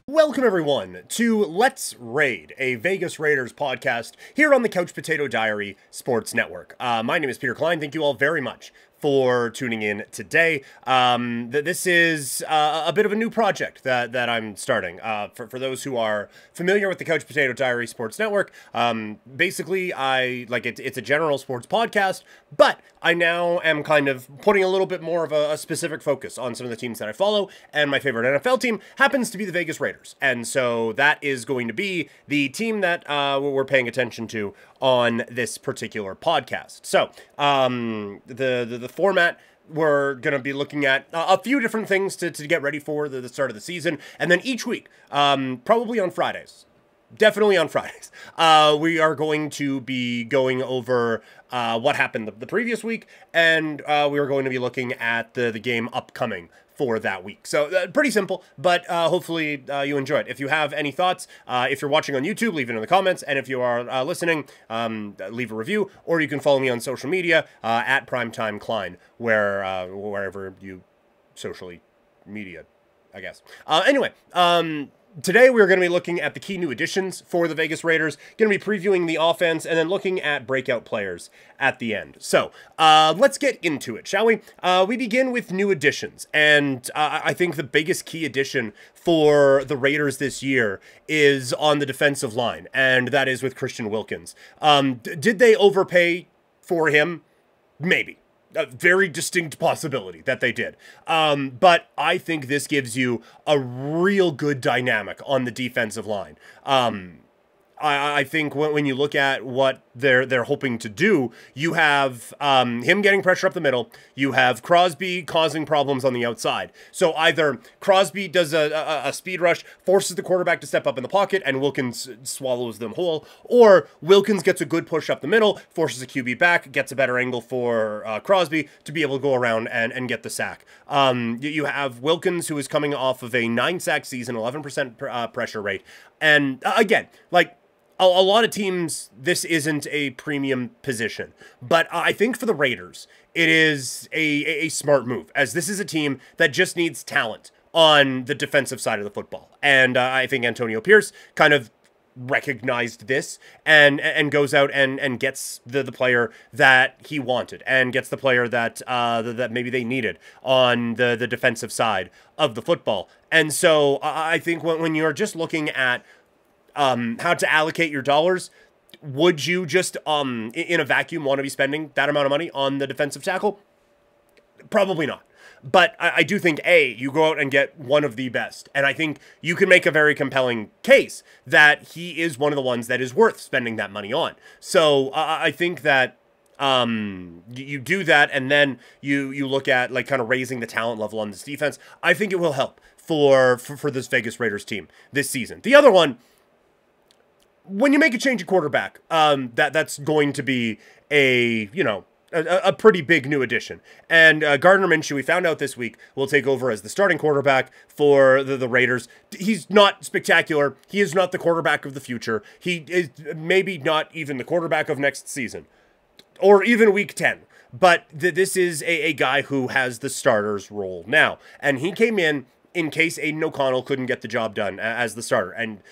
Welcome, everyone, to Let's Raid, a Vegas Raiders podcast here on the Couch Potato Diary Sports Network. My name is Peter Klein. Thank you all very much for tuning in today. This is a bit of a new project that I'm starting. For those who are familiar with the Couch Potato Diary Sports Network, basically it's a general sports podcast, but I now am kind of putting a little bit more of a specific focus on some of the teams that I follow, and my favorite NFL team happens to be the Vegas Raiders. And so that is going to be the team that we're paying attention to on this particular podcast. So the format, we're going to be looking at a few different things to get ready for the start of the season. And then each week, probably on Fridays, definitely on Fridays, we are going to be going over what happened the previous week, and we are going to be looking at the game upcoming for that week. So pretty simple, but hopefully you enjoy it. If you have any thoughts, if you're watching on YouTube, leave it in the comments, and if you are listening, leave a review, or you can follow me on social media at Primetime Klein, wherever you socially media, I guess. Anyway, today we're going to be looking at the key new additions for the Vegas Raiders, going to be previewing the offense, and then looking at breakout players at the end. So let's get into it, shall we? We begin with new additions, and I think the biggest key addition for the Raiders this year is on the defensive line, and that is with Christian Wilkins. Did they overpay for him? Maybe. A very distinct possibility that they did. But I think this gives you a real good dynamic on the defensive line. I think when you look at what they're hoping to do, you have him getting pressure up the middle. You have Crosby causing problems on the outside. So either Crosby does a speed rush, forces the quarterback to step up in the pocket, and Wilkins swallows them whole, or Wilkins gets a good push up the middle, forces a QB back, gets a better angle for Crosby to be able to go around and get the sack. You have Wilkins, who is coming off of a 9-sack season, 11% pressure rate, and again, like, a lot of teams, this isn't a premium position, but I think for the Raiders, it is a smart move, as this is a team that just needs talent on the defensive side of the football. And I think Antonio Pierce kind of recognized this and goes out and gets the player that he wanted, and gets the player that that maybe they needed on the defensive side of the football. And so I think when you're just looking at how to allocate your dollars, would you just, in a vacuum, want to be spending that amount of money on the defensive tackle? Probably not. But I do think, you go out and get one of the best. And I think you can make a very compelling case that he is one of the ones that is worth spending that money on. So I think that you do that, and then you look at, like, kind of raising the talent level on this defense. I think it will help for this Vegas Raiders team this season. The other one, when you make a change at quarterback, that's going to be a pretty big new addition. And Gardner Minshew, we found out this week, will take over as the starting quarterback for the Raiders. He's not spectacular. He is not the quarterback of the future. He is maybe not even the quarterback of next season, or even week 10. But this is a guy who has the starter's role now. And he came in case Aiden O'Connell couldn't get the job done as the starter. And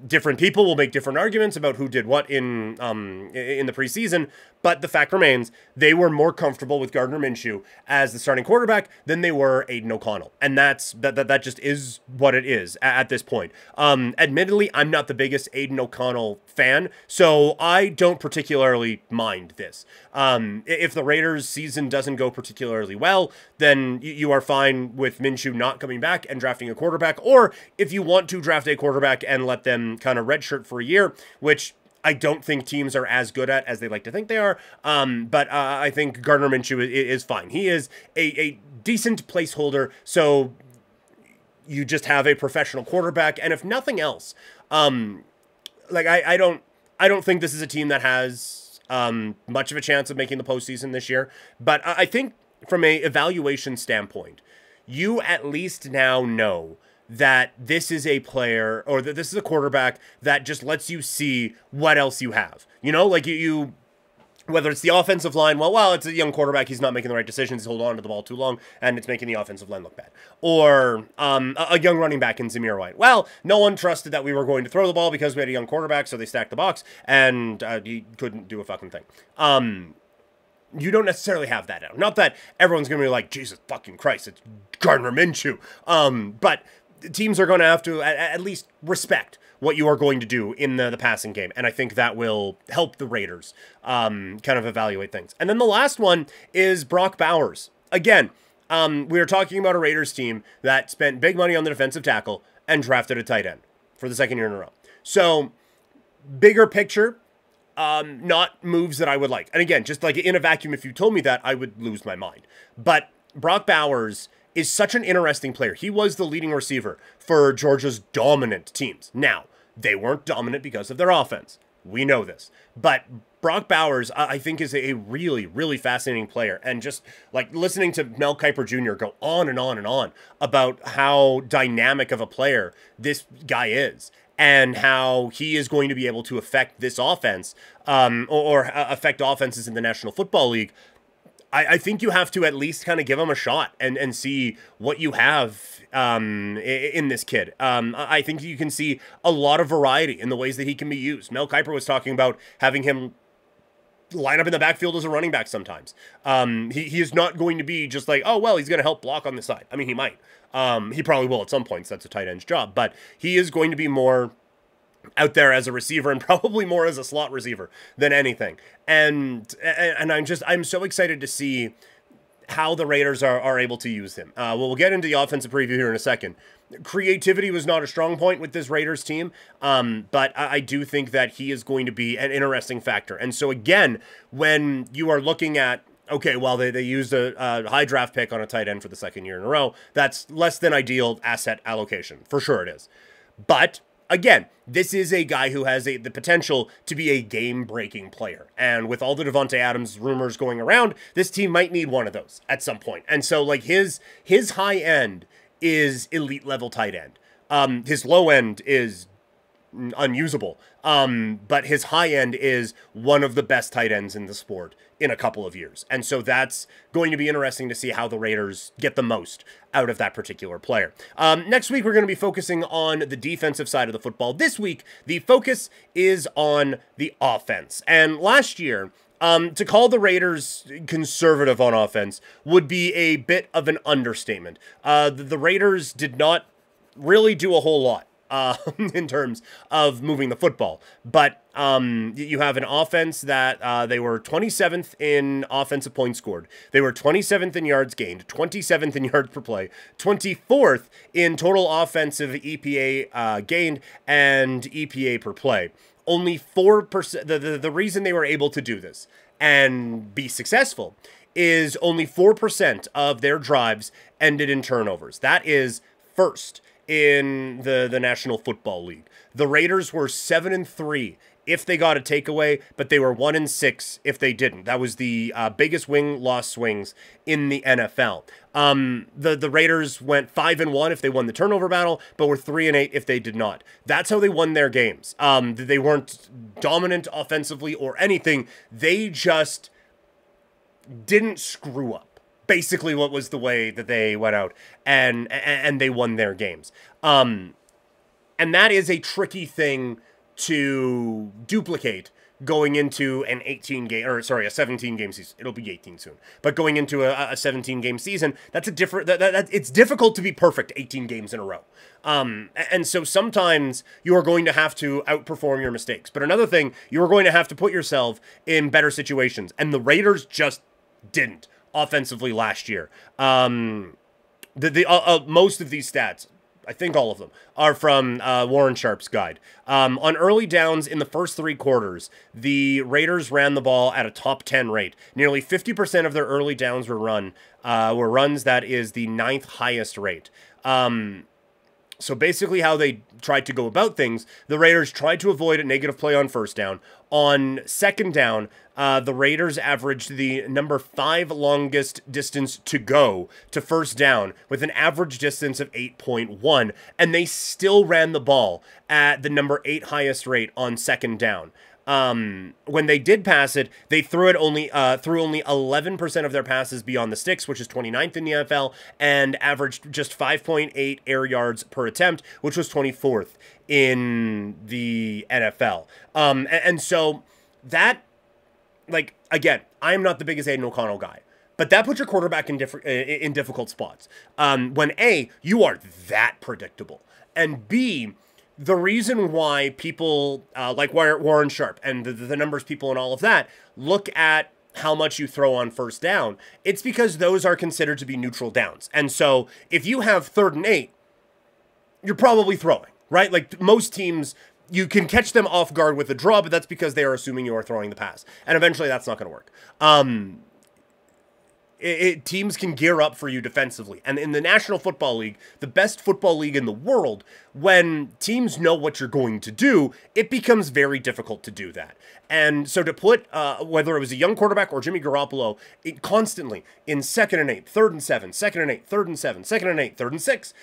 different people will make different arguments about who did what in the preseason, but the fact remains they were more comfortable with Gardner Minshew as the starting quarterback than they were Aiden O'Connell, and that just is what it is at this point. Admittedly, I'm not the biggest Aiden O'Connell fan, so I don't particularly mind this. If the Raiders' season doesn't go particularly well, then you are fine with Minshew not coming back and drafting a quarterback, or if you want to draft a quarterback and let them kind of redshirt for a year, which I don't think teams are as good at as they like to think they are. But I think Gardner Minshew is fine. He is a decent placeholder. So you just have a professional quarterback. And if nothing else, I don't think this is a team that has much of a chance of making the postseason this year. But I think from a evaluation standpoint, you at least now know that this is a player, or that this is a quarterback that just lets you see what else you have. You know, like you Whether it's the offensive line, well, it's a young quarterback. He's not making the right decisions. He's holding on to the ball too long, and it's making the offensive line look bad. Or a young running back in Zamir White. Well, no one trusted that we were going to throw the ball because we had a young quarterback, so they stacked the box, and he couldn't do a fucking thing. You don't necessarily have that now. Not that everyone's going to be like, Jesus fucking Christ, it's Gardner Minshew. But teams are going to have to at least respect what you are going to do in the passing game. And I think that will help the Raiders kind of evaluate things. And then the last one is Brock Bowers. Again, we are talking about a Raiders team that spent big money on the defensive tackle and drafted a tight end for the second year in a row. So, bigger picture, not moves that I would like. And again, just like in a vacuum, if you told me that, I would lose my mind. But Brock Bowers is such an interesting player. He was the leading receiver for Georgia's dominant teams. Now, they weren't dominant because of their offense. We know this. But Brock Bowers, I think, is a really, really fascinating player. And just like listening to Mel Kiper Jr. go on and on and on about how dynamic of a player this guy is and how he is going to be able to affect this offense or affect offenses in the National Football League. I think you have to at least kind of give him a shot and see what you have in this kid. I think you can see a lot of variety in the ways that he can be used. Mel Kiper was talking about having him line up in the backfield as a running back sometimes. He is not going to be just like, oh, well, he's going to help block on the side. I mean, he might. He probably will at some points. That's a tight end's job. But he is going to be more out there as a receiver and probably more as a slot receiver than anything. And I'm so excited to see how the Raiders are able to use him. We'll get into the offensive preview here in a second. Creativity was not a strong point with this Raiders team, but I do think that he is going to be an interesting factor. And so again, when you are looking at, okay, well, they used a high draft pick on a tight end for the second year in a row, that's less than ideal asset allocation. For sure it is. But again, this is a guy who has the potential to be a game-breaking player. And with all the Devontae Adams rumors going around, this team might need one of those at some point. And so, like, his high end is elite-level tight end. His low end is unusable. But his high end is one of the best tight ends in the sport in a couple of years. And so that's going to be interesting to see how the Raiders get the most out of that particular player. Next week, we're going to be focusing on the defensive side of the football. This week, the focus is on the offense. And last year, to call the Raiders conservative on offense would be a bit of an understatement. The Raiders did not really do a whole lot in terms of moving the football. But you have an offense that they were 27th in offensive points scored. They were 27th in yards gained, 27th in yards per play, 24th in total offensive EPA gained and EPA per play. Only 4%, the reason they were able to do this and be successful is only 4% of their drives ended in turnovers. That is first in the National Football League. The Raiders were 7-3 if they got a takeaway, but they were 1-6 if they didn't. That was the biggest win-loss swings in the NFL. The Raiders went 5-1 if they won the turnover battle, but were 3-8 if they did not. That's how they won their games. They weren't dominant offensively or anything. They just didn't screw up. Basically what was the way that they went out and they won their games. And that is a tricky thing to duplicate going into an 17 game season. It'll be 18 soon. But going into a 17 game season, that's a different, it's difficult to be perfect 18 games in a row. And so sometimes you are going to have to outperform your mistakes. But another thing, you are going to have to put yourself in better situations. And the Raiders just didn't offensively last year. Most of these stats, I think all of them, are from Warren Sharp's guide. On early downs in the first three quarters, the Raiders ran the ball at a top 10 rate. Nearly 50% of their early downs were runs that is the 9th highest rate. So basically how they tried to go about things, the Raiders tried to avoid a negative play on first down. On second down, the Raiders averaged the number 5 longest distance to go to first down with an average distance of 8.1, and they still ran the ball at the number 8 highest rate on second down. When they did pass it, they threw it only threw only 11% of their passes beyond the sticks, which is 29th in the NFL, and averaged just 5.8 air yards per attempt, which was 24th in the NFL. And so that, like, again, I'm not the biggest Aiden O'Connell guy, but that puts your quarterback in difficult spots. When A, you are that predictable, and B, the reason why people like Warren Sharp and the numbers people and all of that look at how much you throw on first down, it's because those are considered to be neutral downs. And so if you have 3rd and 8, you're probably throwing, right? Like most teams, you can catch them off guard with a draw, but that's because they are assuming you are throwing the pass. And eventually that's not going to work. Teams can gear up for you defensively. And in the National Football League, the best football league in the world, when teams know what you're going to do, it becomes very difficult to do that. And so to put, whether it was a young quarterback or Jimmy Garoppolo, constantly in 2nd and 8, 3rd and 7, 2nd and 8, 3rd and 7, 2nd and 8, 3rd and 6,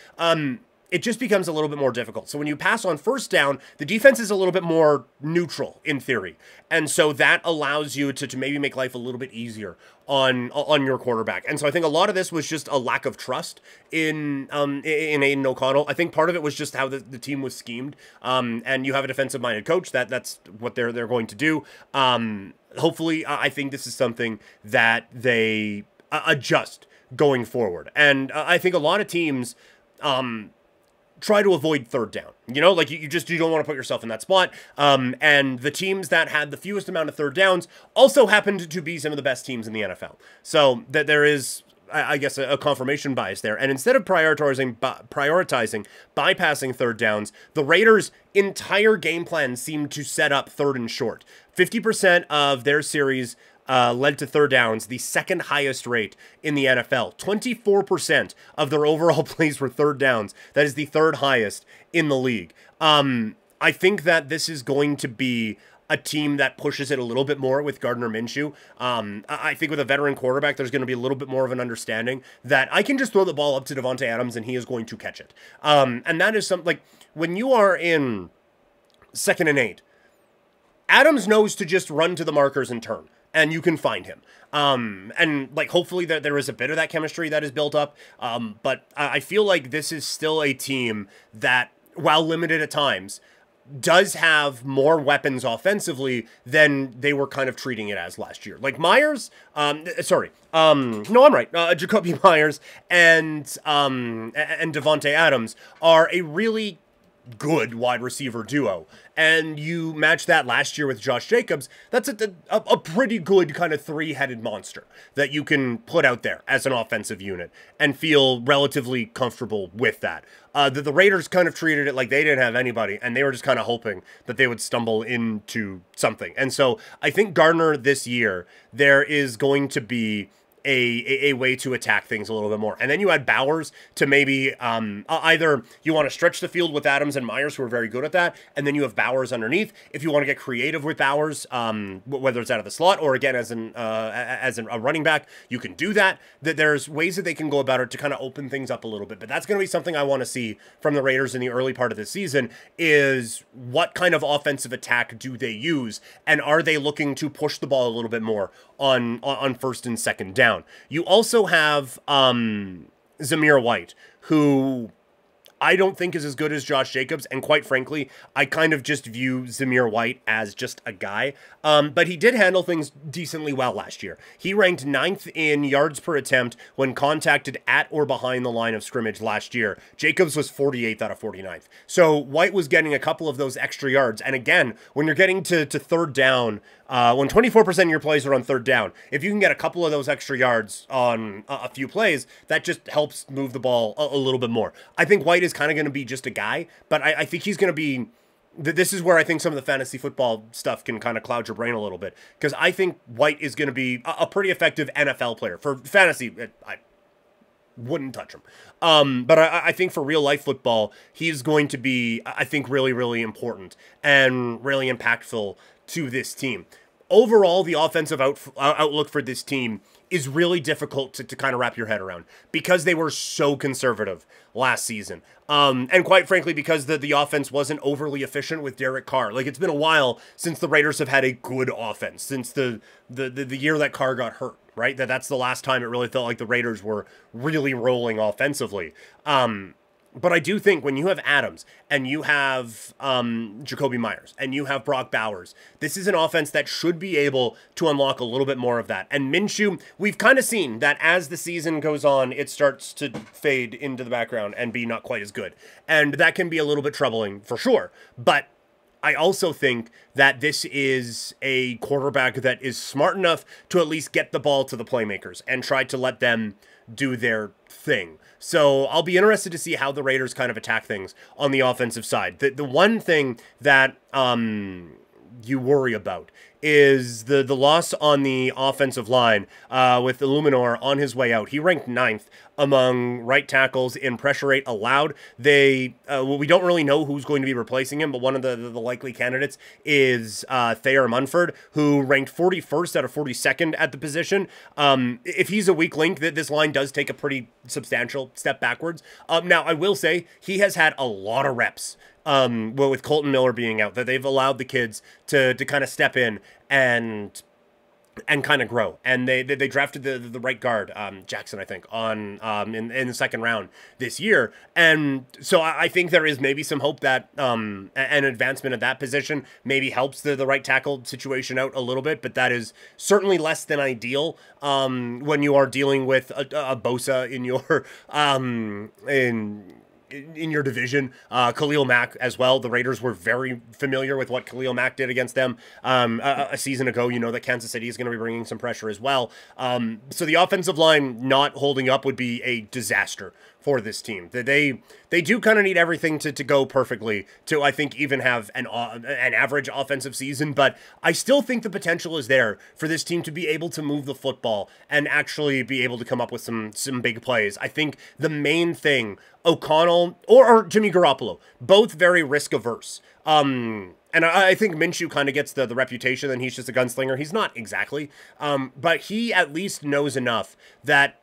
it just becomes a little bit more difficult. So when you pass on first down, the defense is a little bit more neutral in theory. And so that allows you to maybe make life a little bit easier on your quarterback. And so I think a lot of this was just a lack of trust in Aiden O'Connell. I think part of it was just how the team was schemed. And you have a defensive-minded coach, that's what they're going to do. Hopefully, I think this is something that they adjust going forward. And I think a lot of teams try to avoid 3rd down. You know, like you don't want to put yourself in that spot. And the teams that had the fewest amount of 3rd downs also happened to be some of the best teams in the NFL. So that there is, I guess, a confirmation bias there. And instead of prioritizing bypassing 3rd downs, the Raiders' entire game plan seemed to set up 3rd and short. 50% of their series led to 3rd downs, the 2nd highest rate in the NFL. 24% of their overall plays were 3rd downs. That is the 3rd highest in the league. I think that this is going to be a team that pushes it a little bit more with Gardner Minshew. I think with a veteran quarterback, there's going to be a little bit more of an understanding that I can just throw the ball up to Davante Adams and he is going to catch it. And that is something, like, when you are in 2nd and 8, Adams knows to just run to the markers and turn, and you can find him. And like, hopefully there is a bit of that chemistry that is built up. But I feel like this is still a team that, while limited at times, does have more weapons offensively than they were kind of treating it as last year. Like Myers, Jacoby Myers and Davante Adams are a really good wide receiver duo. And you match that last year with Josh Jacobs, that's a pretty good kind of 3-headed monster that you can put out there as an offensive unit and feel relatively comfortable with that. The Raiders kind of treated it like they didn't have anybody, and they were just kind of hoping that they would stumble into something. And so I think Gardner this year, there is going to be a way to attack things a little bit more. And then you add Bowers to maybe either you want to stretch the field with Adams and Myers, who are very good at that, and then you have Bowers underneath. If you want to get creative with Bowers, whether it's out of the slot or again as a running back, you can do that. That there's ways that they can go about it to kind of open things up a little bit. But that's going to be something I want to see from the Raiders in the early part of the season, is what kind of offensive attack do they use, and are they looking to push the ball a little bit more on 1st and 2nd down. You also have Zamir White, who I don't think is as good as Josh Jacobs, and quite frankly, I kind of just view Zamir White as just a guy. But he did handle things decently well last year. He ranked 9th in yards per attempt when contacted at or behind the line of scrimmage last year. Jacobs was 48th out of 49th. So White was getting a couple of those extra yards. And again, when you're getting to 3rd down, when 24% of your plays are on 3rd down, if you can get a couple of those extra yards on a few plays, that just helps move the ball a little bit more. I think White is kind of going to be just a guy, but I think he's going to be... This is where I think some of the fantasy football stuff can kind of cloud your brain a little bit, because I think White is going to be a pretty effective NFL player. For fantasy, I wouldn't touch him. But I think for real life football, he's going to be, I think, really, really important and really impactful to this team. overall, the offensive outlook for this team is really difficult to kind of wrap your head around because they were so conservative last season. And quite frankly, because the offense wasn't overly efficient with Derek Carr. Like, it's been a while since the Raiders have had a good offense, since the year that Carr got hurt, right? That's the last time it really felt like the Raiders were really rolling offensively. But I do think when you have Adams and you have Jacoby Myers and you have Brock Bowers, this is an offense that should be able to unlock a little bit more of that. And Minshew, we've kind of seen that as the season goes on, it starts to fade into the background and be not quite as good. And that can be a little bit troubling for sure. But I also think that this is a quarterback that is smart enough to at least get the ball to the playmakers and try to let them do their thing. So I'll be interested to see how the Raiders kind of attack things on the offensive side. The one thing that you worry about is the loss on the offensive line with Illuminor on his way out. He ranked 9th among right tackles in pressure rate allowed. We don't really know who's going to be replacing him, but one of the likely candidates is Thayer Munford, who ranked 41st out of 42nd at the position. If he's a weak link, this line does take a pretty substantial step backwards. Now, I will say he has had a lot of reps. Well, with Colton Miller being out, that they've allowed the kids to kind of step in and kind of grow. And they drafted the right guard, Jackson, I think, in the second round this year. And so I think there is maybe some hope that an advancement at that position maybe helps the right tackle situation out a little bit, but that is certainly less than ideal when you are dealing with a Bosa in your in your division. Khalil Mack as well. The Raiders were very familiar with what Khalil Mack did against them a season ago. You know that Kansas City is going to be bringing some pressure as well. So the offensive line not holding up would be a disaster for this team. They do kind of need everything to go perfectly to, I think, even have an average offensive season, but I still think the potential is there for this team to be able to move the football and actually be able to come up with some big plays. I think the main thing, O'Connell or Jimmy Garoppolo, both very risk averse. And I think Minshew kind of gets the reputation that he's just a gunslinger. He's not exactly, but he at least knows enough that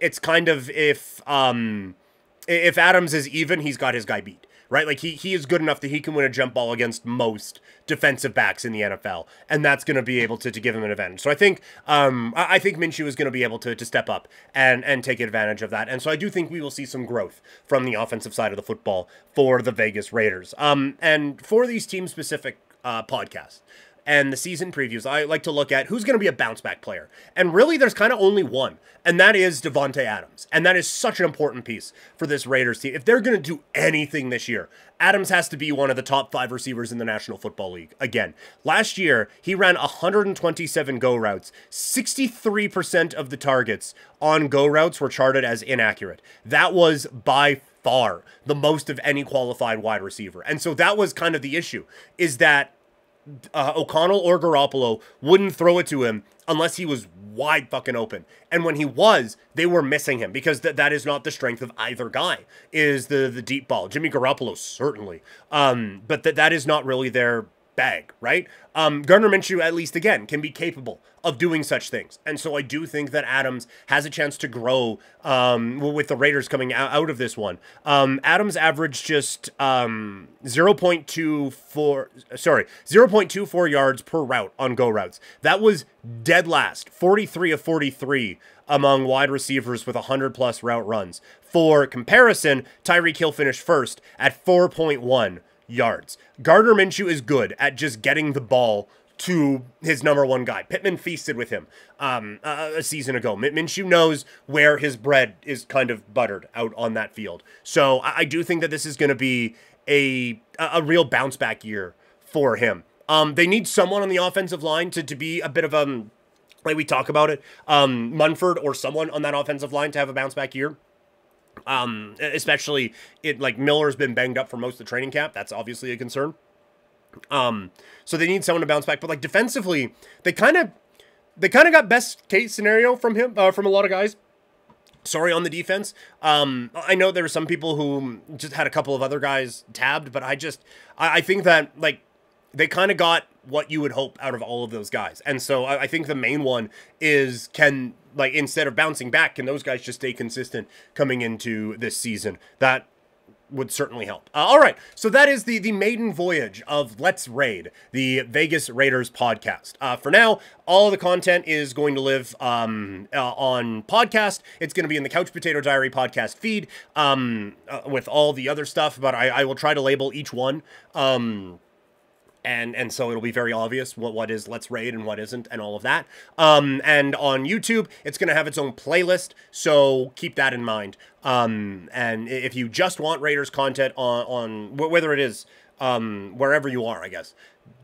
it's kind of if Adams is even, he's got his guy beat, right? Like he is good enough that he can win a jump ball against most defensive backs in the NFL, and that's going to be able to give him an advantage. So I think Minshew is going to be able to step up and take advantage of that, and so I do think we will see some growth from the offensive side of the football for the Vegas Raiders. And for these team specific podcasts and the season previews, I like to look at who's going to be a bounce back player. And really, there's kind of only one, and that is Devontae Adams. And that is such an important piece for this Raiders team. If they're going to do anything this year, Adams has to be one of the top 5 receivers in the National Football League. Again, last year, he ran 127 go routes. 63% of the targets on go routes were charted as inaccurate. That was by far the most of any qualified wide receiver. And so that was kind of the issue, is that O'Connell or Garoppolo wouldn't throw it to him unless he was wide fucking open. And when he was, they were missing him because that is not the strength of either guy, is the deep ball. Jimmy Garoppolo, certainly. But that is not really their bag, right? Gardner Minshew, at least again, can be capable of doing such things. And so I do think that Adams has a chance to grow with the Raiders coming out of this one. Adams averaged just 0.24 yards per route on go routes. That was dead last, 43 of 43 among wide receivers with 100+ route runs. For comparison, Tyreek Hill finished first at 4.1 yards. Gardner Minshew is good at just getting the ball to his number one guy. Pittman feasted with him a season ago. Minshew knows where his bread is kind of buttered out on that field. So I do think that this is going to be a real bounce back year for him. They need someone on the offensive line to be a bit of like we talk about it, Munford or someone on that offensive line to have a bounce back year. Especially like Miller's been banged up for most of the training camp. That's obviously a concern. So they need someone to bounce back, but like defensively, they kind of got best case scenario from him, from a lot of guys. Sorry, on the defense. I know there were some people who just had a couple of other guys tabbed, but I think that like they kind of got what you would hope out of all of those guys. And so I think the main one is, can, like, instead of bouncing back, can those guys just stay consistent coming into this season? That would certainly help. All right, so that is the maiden voyage of Let's Raid, the Vegas Raiders podcast. For now, all the content is going to live on podcast. It's going to be in the Couch Potato Diary podcast feed with all the other stuff, but I will try to label each one. And so it'll be very obvious what is Let's Raid and what isn't, and all of that. And on YouTube, it's going to have its own playlist, so keep that in mind. And if you just want Raiders content on whether it is wherever you are, I guess,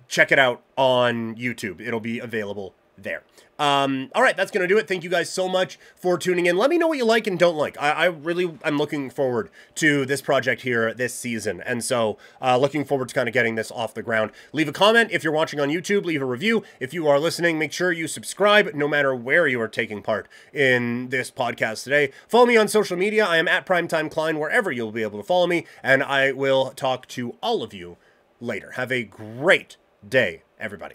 check it out on YouTube. It'll be available there. All right, that's going to do it. Thank you guys so much for tuning in. Let me know what you like and don't like. I really am looking forward to this project here this season. And so looking forward to kind of getting this off the ground. Leave a comment if you're watching on YouTube. Leave a review. If you are listening, make sure you subscribe no matter where you are taking part in this podcast today. Follow me on social media. I am at Primetime Klein, wherever you'll be able to follow me. And I will talk to all of you later. Have a great day, everybody.